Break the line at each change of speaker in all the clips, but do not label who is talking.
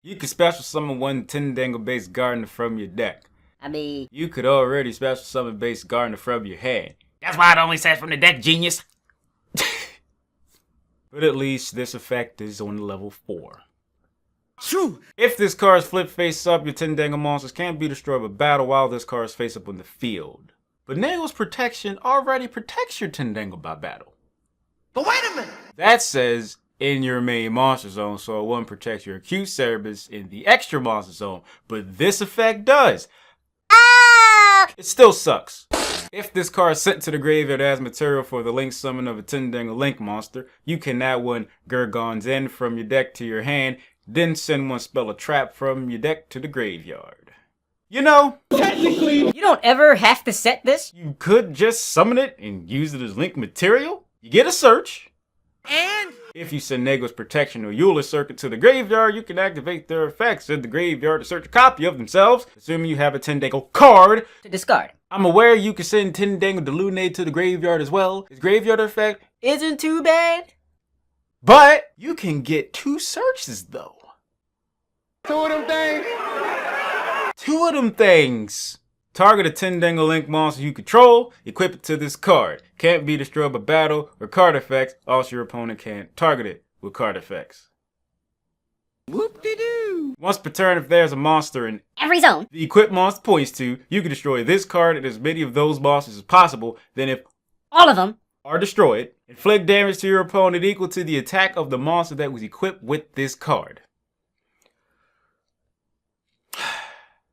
You could special summon one Tindangle-based gardener from your deck.
You
could already special summon based gardener from your hand.
That's why it only says from the deck, genius.
But at least this effect is on level 4.
Shoo!
If this card is flipped face up, your Tindangle monsters can't be destroyed by battle while this card is face up on the field. But Nagle's protection already protects your Tindangle by battle.
But wait a minute!
That says in your main monster zone, so it won't protect your acute Cerberus in the extra monster zone. But this effect does. It still sucks. If this card is sent to the graveyard as material for the link summon of a Tindangle Link monster, you can add one Gergonne's End from your deck to your hand, then send one spell or trap from your deck to the graveyard. You know,
technically, you don't ever have to set this.
You could just summon it and use it as link material. You get a search.
And
if you send Nagle's Protection or Euler's Circuit to the graveyard, you can activate their effects in the graveyard to search a copy of themselves, assuming you have a Tindangle card
to discard.
I'm aware you can send Tindangle Delunade to the graveyard as well. His graveyard effect
isn't too bad.
But you can get 2 searches though.
2 of them things.
2 of them things. Target a Tindangle Link monster you control, equip it to this card. Can't be destroyed by battle or card effects, also your opponent can't target it with card effects.
Whoop-de-doo!
Once per turn, if there's a monster in
every zone
the equipped monster points to, you can destroy this card and as many of those monsters as possible. Then if
all of them
are destroyed, inflict damage to your opponent equal to the attack of the monster that was equipped with this card.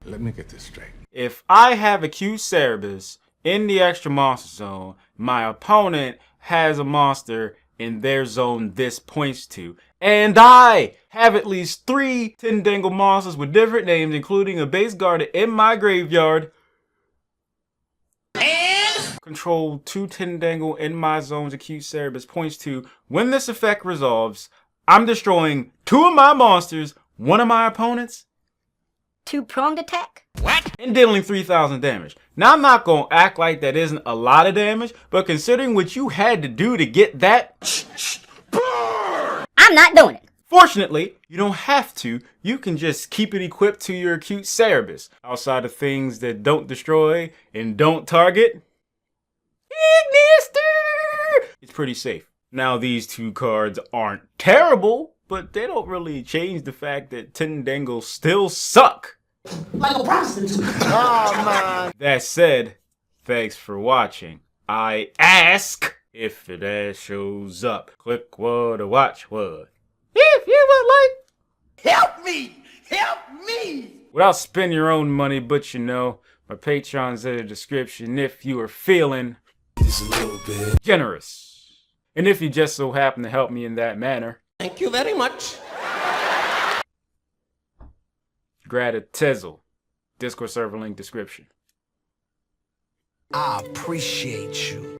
Let me get this straight.
If I have a Q Cerberus in the extra monster zone, my opponent has a monster in their zone this points to, and I have at least 3 Tindangle monsters with different names, including a base garden in my graveyard,
And
control 2 Tindangle in my zone's acute Cerberus points to, when this effect resolves, I'm destroying 2 of my monsters, 1 of my opponents,
2-pronged attack?
what?
and dealing 3,000 damage. Now I'm not gonna act like that isn't a lot of damage, but considering what you had to do to get that,
I'm not doing it.
fortunately, you don't have to. You can just keep it equipped to your acute Cerberus. Outside of things that don't destroy and don't target, it's pretty safe. Now these 2 cards aren't terrible, but they don't really change the fact that Tindangle still suck.
Like a prostitute. Oh, man.
That said, thanks for watching. I ask if it ass shows up. Click what or watch what. If you would like.
Help me! Help me!
Without spending your own money, but you know, my Patreon's in the description if you are feeling
Just a little bit.
generous. And if you just so happen to help me in that manner,
Thank you very much.
gratitizzle. Discord server link description.
I appreciate you.